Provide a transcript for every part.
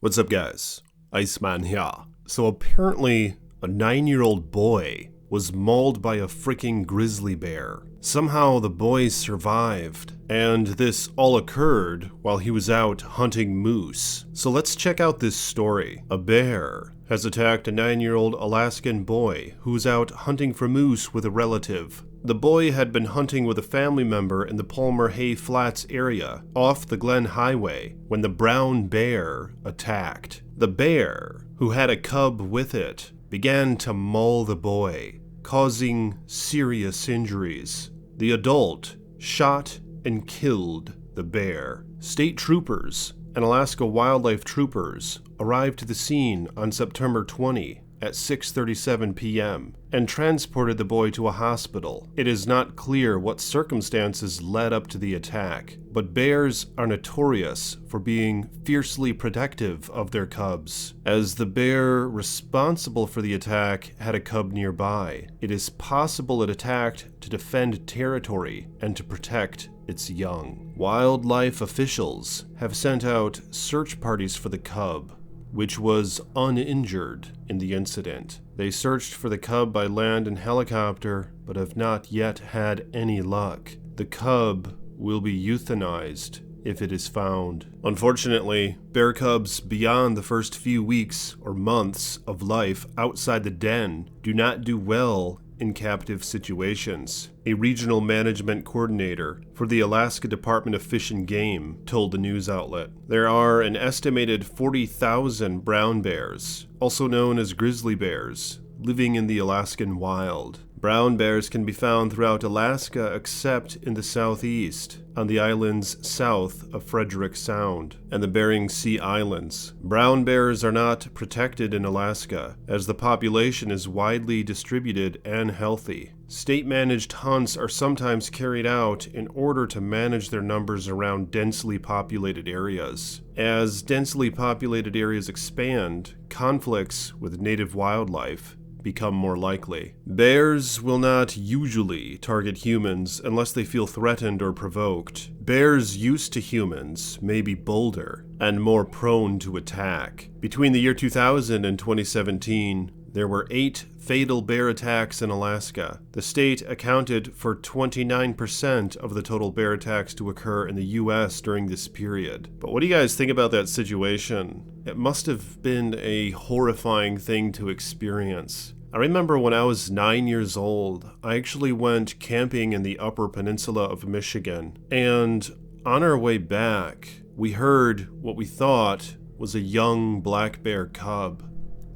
What's up, guys? Iceman here. So apparently, a 9-year-old boy was mauled by a freaking grizzly bear. Somehow the boy survived, and this all occurred while he was out hunting moose. So let's check out this story. A bear has attacked a 9-year-old Alaskan boy who was out hunting for moose with a relative. The boy had been hunting with a family member in the Palmer Hay Flats area off the Glen Highway when the brown bear attacked. The bear, who had a cub with it, began to maul the boy, causing serious injuries. The adult shot and killed the bear. State troopers and Alaska wildlife troopers arrived to the scene on September 20 at 6:37 p.m. and transported the boy to a hospital. It is not clear what circumstances led up to the attack, but bears are notorious for being fiercely protective of their cubs. As the bear responsible for the attack had a cub nearby, it is possible it attacked to defend territory and to protect its young. Wildlife officials have sent out search parties for the cub, which was uninjured in the incident. They searched for the cub by land and helicopter, but have not yet had any luck. The cub will be euthanized if it is found. Unfortunately, bear cubs beyond the first few weeks or months of life outside the den do not do well in captive situations. A regional management coordinator for the Alaska Department of Fish and Game told the news outlet. There are an estimated 40,000 brown bears, also known as grizzly bears, living in the Alaskan wild. Brown bears can be found throughout Alaska except in the southeast, on the islands south of Frederick Sound, and the Bering Sea Islands. Brown bears are not protected in Alaska, as the population is widely distributed and healthy. State-managed hunts are sometimes carried out in order to manage their numbers around densely populated areas. As densely populated areas expand, conflicts with native wildlife become more likely. Bears will not usually target humans unless they feel threatened or provoked. Bears used to humans may be bolder and more prone to attack. Between the year 2000 and 2017, there were 8 fatal bear attacks in Alaska. The state accounted for 29% of the total bear attacks to occur in the US during this period. But what do you guys think about that situation? It must have been a horrifying thing to experience. I remember when I was 9 years old, I actually went camping in the Upper Peninsula of Michigan, and on our way back, we heard what we thought was a young black bear cub.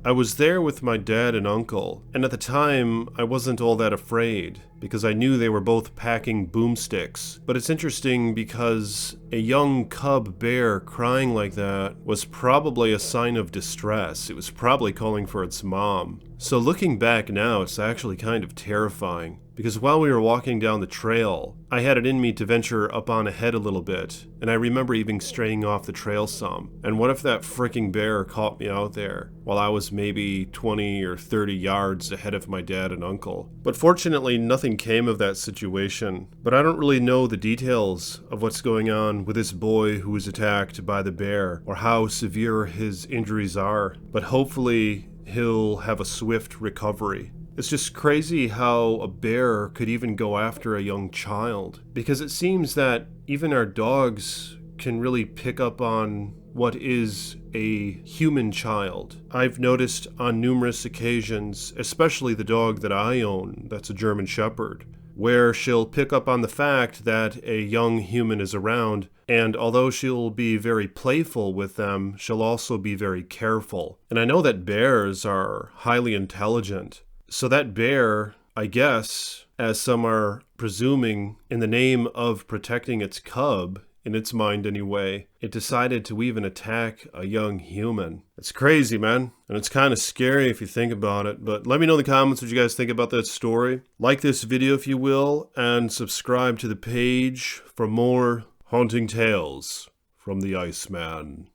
I was there with my dad and uncle, and at the time, I wasn't all that afraid, because I knew they were both packing boomsticks. But it's interesting because a young cub bear crying like that was probably a sign of distress. It was probably calling for its mom. So looking back now, it's actually kind of terrifying, because while we were walking down the trail, I had it in me to venture up on ahead a little bit, and I remember even straying off the trail some. And what if that freaking bear caught me out there while I was maybe 20 or 30 yards ahead of my dad and uncle? But fortunately, nothing came of that situation. But I don't really know the details of what's going on with this boy who was attacked by the bear, or how severe his injuries are. But hopefully, he'll have a swift recovery. It's just crazy how a bear could even go after a young child, because it seems that even our dogs can really pick up on what is a human child. I've noticed on numerous occasions, especially the dog that I own, that's a German Shepherd, where she'll pick up on the fact that a young human is around, and although she'll be very playful with them, she'll also be very careful. And I know that bears are highly intelligent. So that bear, I guess, as some are presuming, in the name of protecting its cub, in its mind anyway, it decided to even attack a young human. It's crazy, man. And it's kind of scary if you think about it. But let me know in the comments what you guys think about that story. Like this video if you will, and subscribe to the page for more haunting tales from the Iceman.